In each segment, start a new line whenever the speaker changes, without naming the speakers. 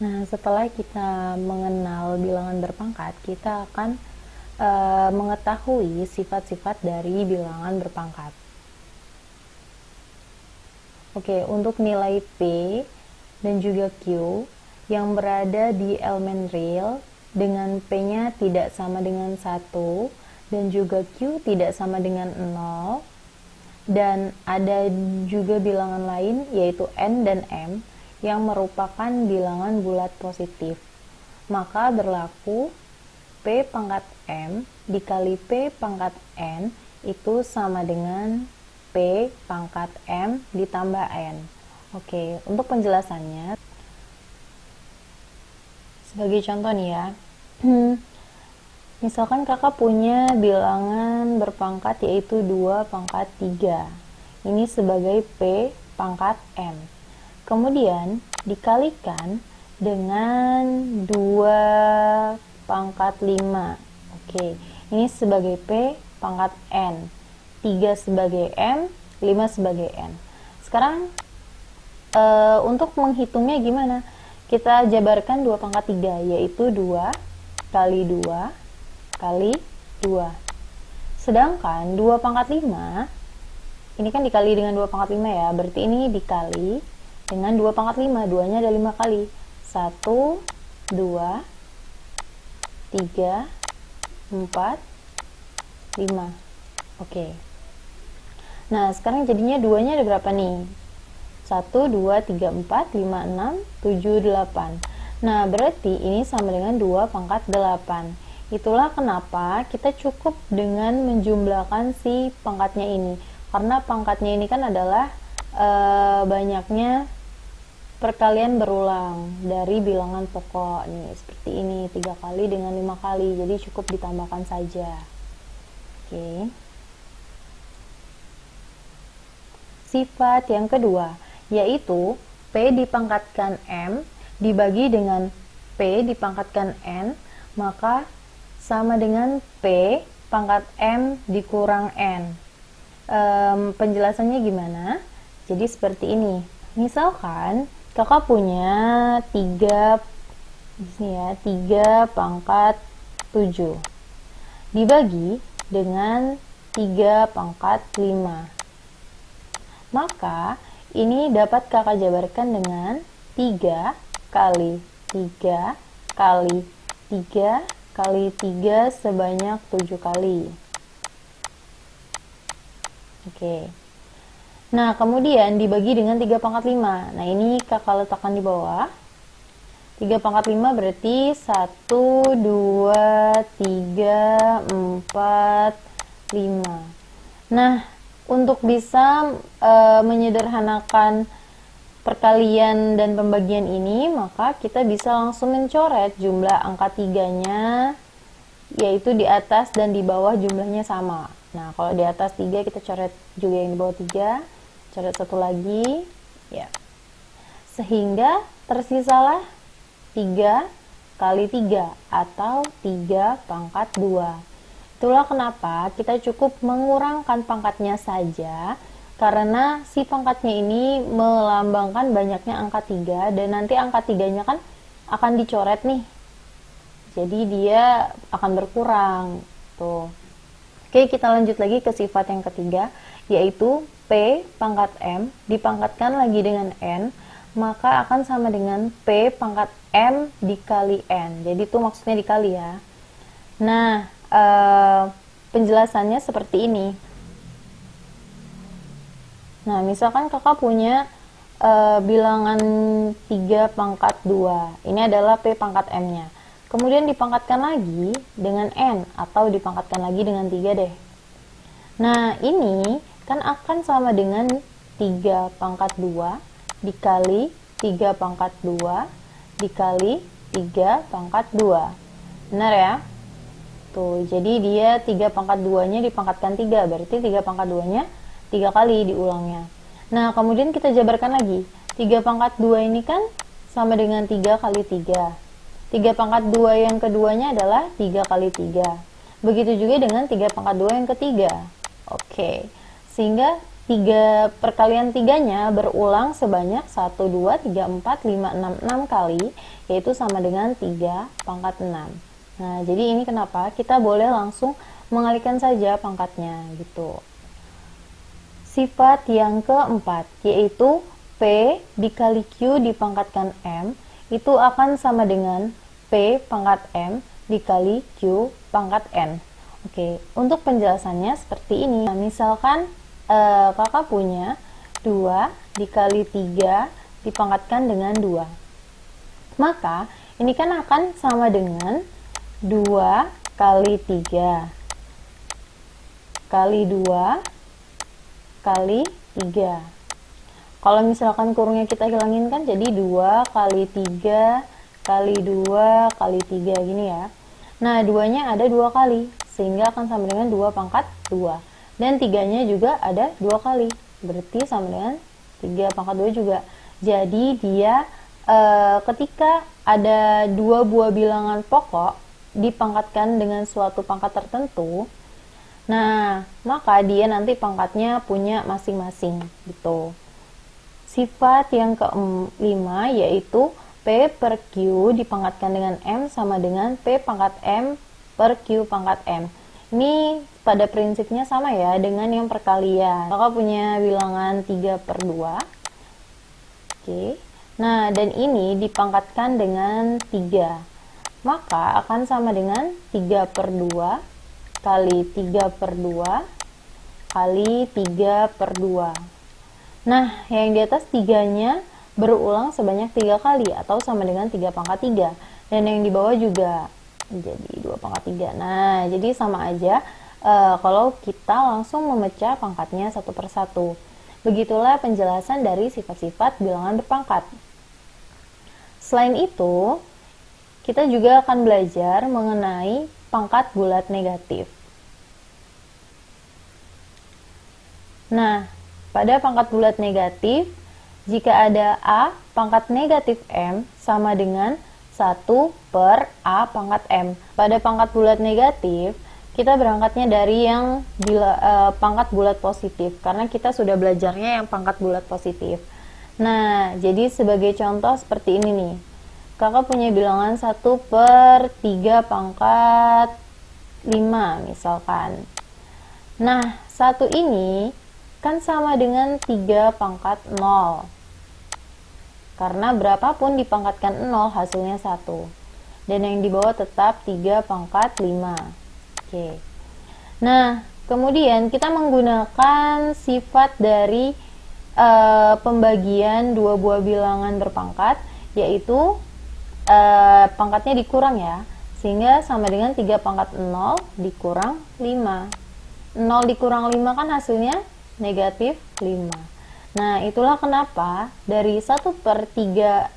Nah, setelah kita mengenal bilangan berpangkat, kita akan mengetahui sifat-sifat dari bilangan berpangkat. Oke, untuk nilai P dan juga Q yang berada di elemen real dengan P-nya tidak sama dengan 1 dan juga Q tidak sama dengan 0, dan ada juga bilangan lain yaitu N dan M yang merupakan bilangan bulat positif. Maka berlaku P pangkat M dikali P pangkat N itu sama dengan P pangkat M ditambah N. Oke, untuk penjelasannya, sebagai contoh nih ya, misalkan kakak punya bilangan berpangkat yaitu 2 pangkat 3. Ini sebagai P pangkat M. Kemudian dikalikan dengan 2 pangkat 5. Oke, ini sebagai P pangkat N. 3 sebagai M, 5 sebagai N. Sekarang untuk menghitungnya gimana? Kita jabarkan 2 pangkat 3, yaitu 2 kali 2 kali 2. Sedangkan 2 pangkat 5, ini kan dikali dengan 2 pangkat 5 ya, berarti ini dikali dengan 2 pangkat 5, 2-nya ada 5 kali. 1, 2, 3, 4, 5. Oke. Nah, sekarang jadinya 2-nya ada berapa nih? 1, 2, 3, 4, 5, 6, 7, 8. Nah, berarti ini sama dengan 2 pangkat 8. Itulah kenapa kita cukup dengan menjumlahkan si pangkatnya ini. Karena pangkatnya ini kan adalah banyaknya perkalian berulang dari bilangan pokok nih, seperti ini, 3 kali dengan 5 kali, jadi cukup ditambahkan saja. Oke. Sifat yang kedua yaitu P dipangkatkan M dibagi dengan P dipangkatkan N, maka sama dengan P pangkat M dikurang N. Penjelasannya gimana? Jadi seperti ini. Misalkan kakak punya 3 pangkat 7 dibagi dengan 3 pangkat 5. Maka ini dapat kakak jabarkan dengan 3 kali 3 kali 3 kali 3 sebanyak 7 kali. Oke. Nah, kemudian dibagi dengan 3 pangkat 5. Nah, ini kakak letakkan di bawah. 3 pangkat 5 berarti 1, 2, 3, 4, 5. Nah, untuk bisa menyederhanakan perkalian dan pembagian ini, maka kita bisa langsung mencoret jumlah angka 3-nya, yaitu di atas dan di bawah jumlahnya sama. Nah, kalau di atas 3 kita coret juga yang di bawah 3, coret satu lagi, ya. Sehingga tersisalah 3 kali 3 atau 3 pangkat 2. Itulah kenapa kita cukup mengurangkan pangkatnya saja, karena si pangkatnya ini melambangkan banyaknya angka 3 dan nanti angka 3-nya kan akan dicoret nih. Jadi dia akan berkurang. Tuh. Oke, kita lanjut lagi ke sifat yang ketiga, yaitu P pangkat M dipangkatkan lagi dengan N, maka akan sama dengan P pangkat M dikali N. Jadi itu maksudnya dikali ya. Nah, penjelasannya seperti ini. Nah, misalkan kakak punya bilangan 3 pangkat 2. Ini adalah P pangkat M-nya. Kemudian dipangkatkan lagi dengan N atau dipangkatkan lagi dengan 3 deh. Nah, ini kan akan sama dengan 3 pangkat 2 dikali 3 pangkat 2 dikali 3 pangkat 2. Benar ya? Tuh, jadi dia 3 pangkat 2-nya dipangkatkan 3, berarti 3 pangkat 2-nya 3 kali diulangnya. Nah, kemudian kita jabarkan lagi. 3 pangkat 2 ini kan sama dengan 3 kali 3. 3 pangkat 2 yang keduanya adalah 3 kali 3. Begitu juga dengan 3 pangkat 2 yang ketiga. Oke, sehingga 3 perkalian 3-nya berulang sebanyak 1, 2, 3, 4, 5, 6 kali, yaitu sama dengan 3 pangkat 6. Nah, jadi ini kenapa kita boleh langsung mengalihkan saja pangkatnya gitu. Sifat yang keempat, yaitu P dikali Q dipangkatkan M, itu akan sama dengan P pangkat M dikali Q pangkat N. Oke, untuk penjelasannya seperti ini. Nah, misalkan kakak punya 2 dikali 3 dipangkatkan dengan 2. Maka, ini kan akan sama dengan 2 kali 3 kali 2 kali 3. Kalau misalkan kurungnya kita hilangin kan jadi 2 kali 3 kali 2 kali 3 gini ya. Nah, 2-nya ada 2 kali, sehingga akan sama dengan 2 pangkat 2. Dan 3-nya juga ada 2 kali, berarti sama dengan 3 pangkat 2 juga. Jadi dia ketika ada 2 buah bilangan pokok dipangkatkan dengan suatu pangkat tertentu, nah maka dia nanti pangkatnya punya masing-masing gitu. Sifat yang kelima yaitu P per Q dipangkatkan dengan M sama dengan P pangkat M per Q pangkat M. Ini pada prinsipnya sama ya dengan yang perkalian. Maka punya bilangan 3 per 2. Oke. Nah, dan ini dipangkatkan dengan 3. Maka akan sama dengan 3 per 2 kali 3 per 2 kali 3 per 2. Nah, yang di atas 3-nya berulang sebanyak 3 kali atau sama dengan 3 pangkat 3. Dan yang di bawah juga jadi 2 pangkat 3. Nah, jadi sama aja kalau kita langsung memecah pangkatnya satu per satu. Begitulah penjelasan dari sifat-sifat bilangan berpangkat. Selain itu, kita juga akan belajar mengenai pangkat bulat negatif. Nah, pada pangkat bulat negatif, jika ada A pangkat negatif M sama dengan 1 per A pangkat M. Pada pangkat bulat negatif, kita berangkatnya dari yang pangkat bulat positif, karena kita sudah belajarnya yang pangkat bulat positif. Nah, jadi sebagai contoh seperti ini nih. Kakak punya bilangan 1 per 3 pangkat 5 misalkan. Nah, 1 ini kan sama dengan 3 pangkat 0. Karena berapapun dipangkatkan 0 hasilnya 1. Dan yang di bawah tetap 3 pangkat 5. Oke. Nah, kemudian kita menggunakan sifat dari pembagian dua buah bilangan berpangkat, yaitu pangkatnya dikurang ya, sehingga sama dengan 3 pangkat 0 dikurang 5. 0 dikurang 5 kan hasilnya negatif 5. Nah, itulah kenapa dari 1 per 3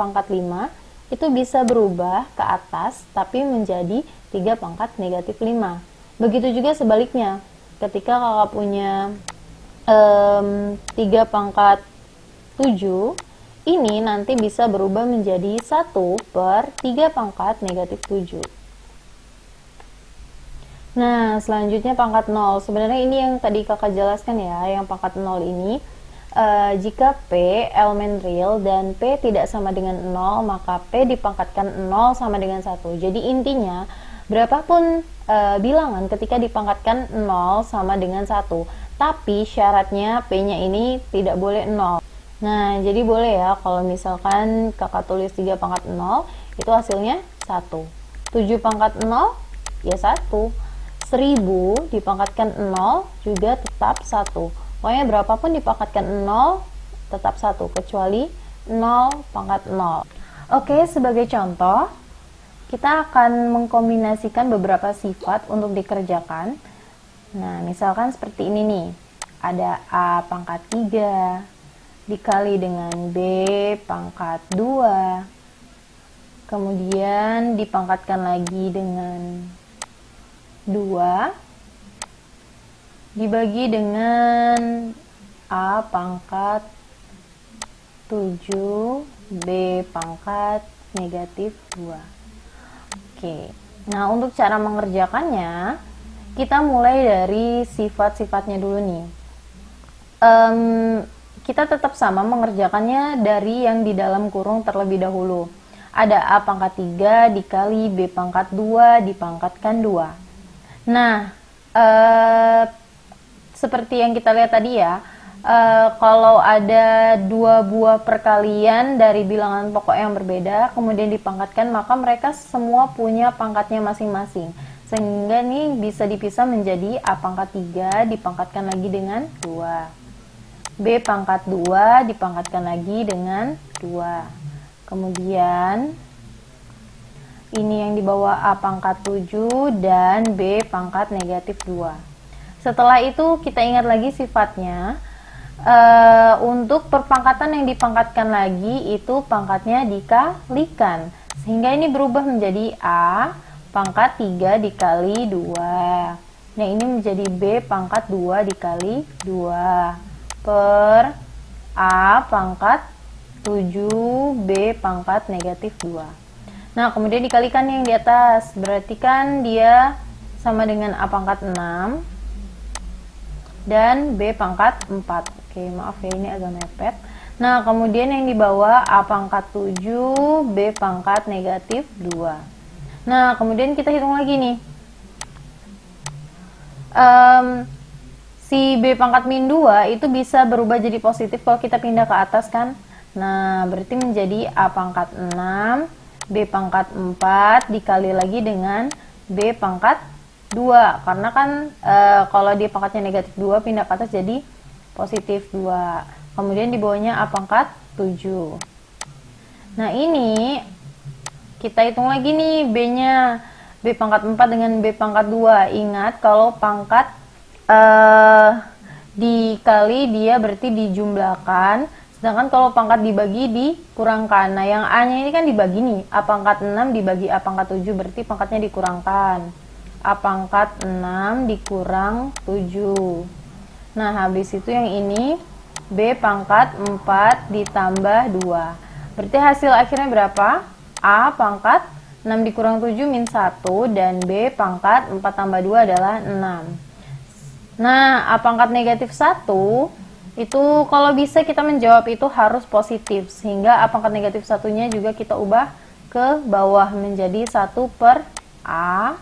pangkat 5 itu bisa berubah ke atas tapi menjadi 3 pangkat negatif 5. Begitu juga sebaliknya, ketika kakak punya 3 pangkat 7, ini nanti bisa berubah menjadi 1 per 3 pangkat negatif 7. Nah, selanjutnya pangkat 0. Sebenarnya ini yang tadi kakak jelaskan ya, yang pangkat 0 ini. Jika P elemen real dan P tidak sama dengan 0, maka P dipangkatkan 0 sama dengan 1. Jadi intinya, berapapun bilangan ketika dipangkatkan 0 sama dengan 1. Tapi syaratnya P-nya ini tidak boleh 0. Nah, jadi boleh ya kalau misalkan kakak tulis 3 pangkat 0, itu hasilnya 1. 7 pangkat 0, ya 1. 1000 dipangkatkan 0 juga tetap 1. Pokoknya berapapun dipangkatkan 0, tetap 1, kecuali 0 pangkat 0. Oke, sebagai contoh, kita akan mengkombinasikan beberapa sifat untuk dikerjakan. Nah, misalkan seperti ini nih. Ada A pangkat 3 dikali dengan B pangkat 2. Kemudian dipangkatkan lagi dengan 2 dibagi dengan A pangkat 7 B pangkat negatif 2. Oke. Nah, untuk cara mengerjakannya, kita mulai dari sifat-sifatnya dulu nih. Kita tetap sama mengerjakannya dari yang di dalam kurung terlebih dahulu. ada A pangkat 3 dikali B pangkat 2 dipangkatkan 2. Nah, seperti yang kita lihat tadi ya, kalau ada dua buah perkalian dari bilangan pokok yang berbeda, kemudian dipangkatkan, maka mereka semua punya pangkatnya masing-masing. Sehingga nih bisa dipisah menjadi A pangkat 3 dipangkatkan lagi dengan 2. B pangkat 2 dipangkatkan lagi dengan 2. Kemudian ini yang di bawah A pangkat 7 dan B pangkat negatif 2. Setelah itu kita ingat lagi sifatnya. Untuk perpangkatan yang dipangkatkan lagi itu pangkatnya dikalikan. Sehingga ini berubah menjadi A pangkat 3 dikali 2. Nah ini menjadi B pangkat 2 dikali 2. Per A pangkat 7B pangkat negatif 2. Nah kemudian dikalikan yang di atas, berarti kan dia sama dengan A pangkat 6 dan B pangkat 4. Oke, maaf ya ini agak mepet. Nah kemudian yang di bawah A pangkat 7 B pangkat negatif 2. Nah kemudian kita hitung lagi nih, si B pangkat min 2 itu bisa berubah jadi positif kalau kita pindah ke atas kan. Nah berarti menjadi A pangkat 6 B pangkat 4 dikali lagi dengan B pangkat 2. Karena kan kalau dia pangkatnya negatif 2 pindah ke atas jadi positif 2. Kemudian di bawahnya A pangkat 7. Nah ini kita hitung lagi nih B-nya. B pangkat 4 dengan B pangkat 2. Ingat kalau pangkat dikali dia berarti dijumlahkan, sedangkan kalau pangkat dibagi dikurangkan. Nah yang A nya ini kan dibagi nih, A pangkat 6 dibagi A pangkat 7 berarti pangkatnya dikurangkan. A pangkat 6 dikurang 7. Nah habis itu yang ini B pangkat 4 ditambah 2. Berarti hasil akhirnya berapa? A pangkat 6 dikurang 7 min 1 dan B pangkat 4 tambah 2 adalah 6. Nah, A pangkat negatif 1 itu kalau bisa kita menjawab itu harus positif, sehingga A pangkat negatif 1-nya juga kita ubah ke bawah menjadi 1 per A,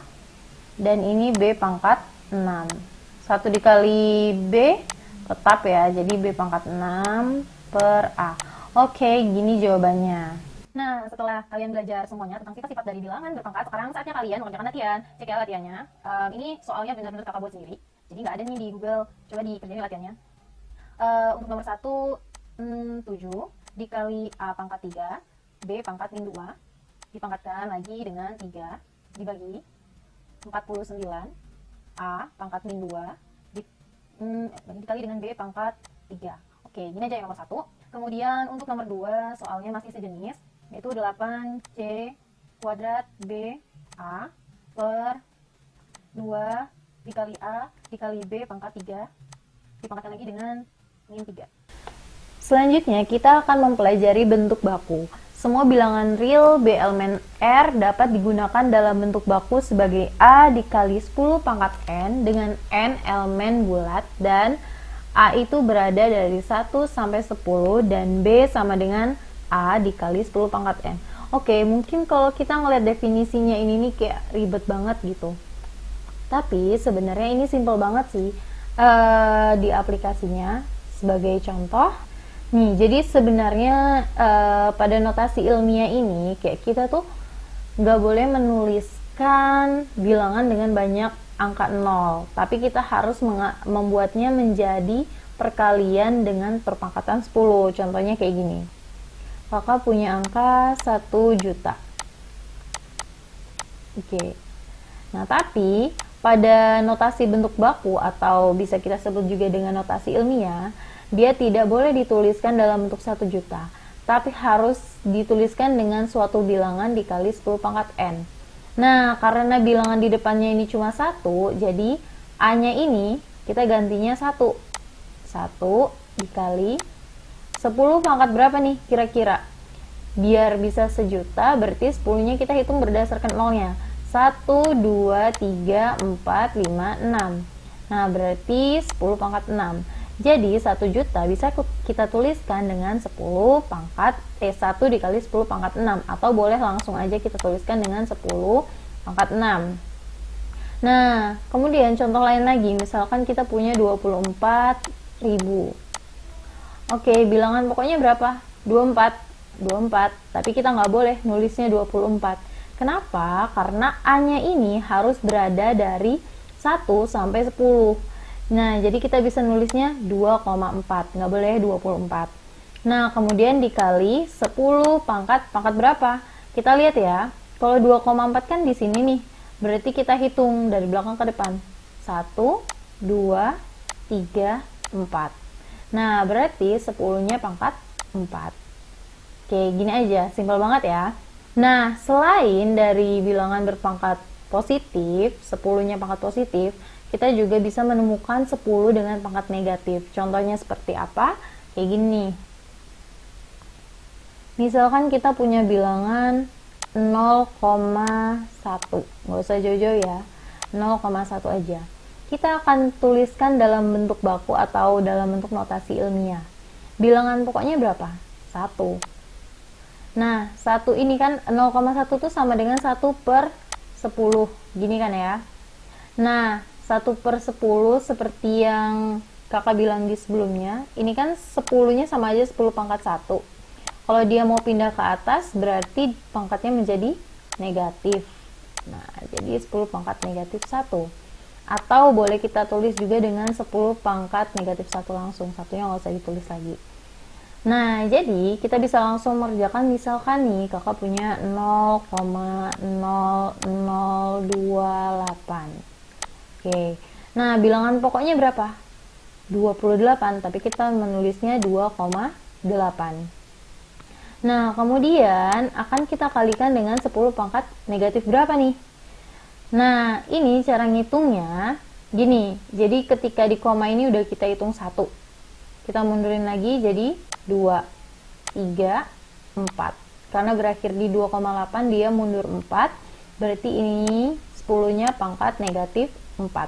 dan ini B pangkat 6. 1 dikali B tetap ya, jadi B pangkat 6 per A. Oke, gini jawabannya. Nah, setelah kalian belajar semuanya tentang sifat-sifat dari bilangan berpangkat, sekarang saatnya kalian mengerjakan latihan. Cek ya latihannya. Ini soalnya benar-benar kakak buat sendiri. Jadi nggak ada nih di Google, coba dikerjain latihannya. Untuk nomor 1, 7 dikali A pangkat 3, B pangkat min 2, dipangkatkan lagi dengan 3, dibagi 49, A pangkat min 2, dikali dengan B pangkat 3. Oke, gini aja yang nomor 1. Kemudian untuk nomor 2, soalnya masih sejenis, yaitu 8C kuadrat B A per 2 dikali A dikali B pangkat 3 dipangkatkan lagi dengan min 3. Selanjutnya kita akan mempelajari bentuk baku. Semua bilangan real B elemen R dapat digunakan dalam bentuk baku sebagai A dikali 10 pangkat N dengan N elemen bulat, dan A itu berada dari 1 sampai 10 dan B sama dengan A dikali 10 pangkat N. Oke, mungkin kalau kita ngeliat definisinya ini nih kayak ribet banget gitu. Tapi sebenarnya ini simple banget sih di aplikasinya. Sebagai contoh, nih, jadi sebenarnya pada notasi ilmiah ini kayak kita tuh nggak boleh menuliskan bilangan dengan banyak angka 0, tapi kita harus membuatnya menjadi perkalian dengan perpangkatan 10. Contohnya kayak gini. Kakak punya angka 1 juta. Oke. Nah, tapi pada notasi bentuk baku atau bisa kita sebut juga dengan notasi ilmiah, dia tidak boleh dituliskan dalam bentuk 1 juta, tapi harus dituliskan dengan suatu bilangan dikali 10 pangkat N. Nah, karena bilangan di depannya ini cuma 1, jadi A-nya ini kita gantinya 1. 1 dikali 10 pangkat berapa nih kira-kira? Biar bisa sejuta, berarti 10-nya kita hitung berdasarkan nolnya. 1, 2, 3, 4, 5, 6. Nah, berarti 10 pangkat 6. Jadi 1 juta bisa kita tuliskan dengan 10 pangkat 1 dikali 10 pangkat 6, atau boleh langsung aja kita tuliskan dengan 10 pangkat 6. Nah, kemudian contoh lain lagi, misalkan kita punya 24.000. Oke, bilangan pokoknya berapa? 24, tapi kita nggak boleh nulisnya 24. Kenapa? Karena A-nya ini harus berada dari 1 sampai 10. Nah, jadi kita bisa nulisnya 2,4, nggak boleh 24. Nah, kemudian dikali 10 pangkat berapa? Kita lihat ya, kalau 2,4 kan di sini nih, berarti kita hitung dari belakang ke depan. 1, 2, 3, 4. Nah, berarti 10-nya pangkat 4. Oke, gini aja, simpel banget ya. Nah, selain dari bilangan berpangkat positif, 10-nya pangkat positif, kita juga bisa menemukan 10 dengan pangkat negatif. Contohnya seperti apa? Kayak gini. Misalkan kita punya bilangan 0,1. Nggak usah jauh-jauh ya. 0,1 aja. Kita akan tuliskan dalam bentuk baku atau dalam bentuk notasi ilmiah. Bilangan pokoknya berapa? 1. Nah, 1 ini kan 0,1 itu sama dengan 1 per 10. Gini kan ya. Nah, 1 per 10 seperti yang kakak bilang di sebelumnya, ini kan 10-nya sama aja 10 pangkat 1. Kalau dia mau pindah ke atas, berarti pangkatnya menjadi negatif. Nah, jadi 10 pangkat negatif 1. Atau boleh kita tulis juga dengan 10 pangkat negatif 1 langsung. Satunya nggak usah ditulis lagi. Nah, jadi kita bisa langsung mengerjakan, misalkan nih kakak punya 0,0028. Oke, nah bilangan pokoknya berapa? 28, tapi kita menulisnya 2,8. Nah, kemudian akan kita kalikan dengan 10 pangkat negatif berapa nih? Nah, ini cara ngitungnya gini. Jadi ketika di koma ini udah kita hitung 1. Kita mundurin lagi jadi 2, 3, 4. Karena berakhir di 2,8, dia mundur 4. Berarti ini 10-nya pangkat negatif 4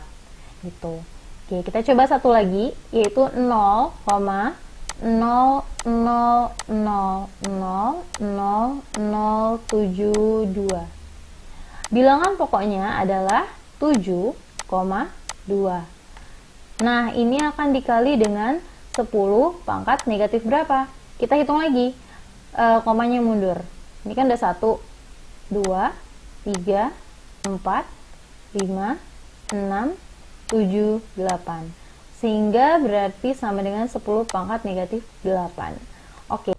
gitu. Oke, kita coba satu lagi, yaitu 0,00000072. Bilangan pokoknya adalah 7,2. Nah, ini akan dikali dengan 10 pangkat negatif berapa? Kita hitung lagi, komanya mundur. Ini kan udah 1, 2, 3, 4, 5, 6, 7, 8. Sehingga berarti sama dengan 10 pangkat negatif 8. Oke.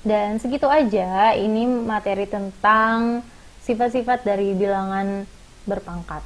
Dan segitu aja, ini materi tentang sifat-sifat dari bilangan berpangkat.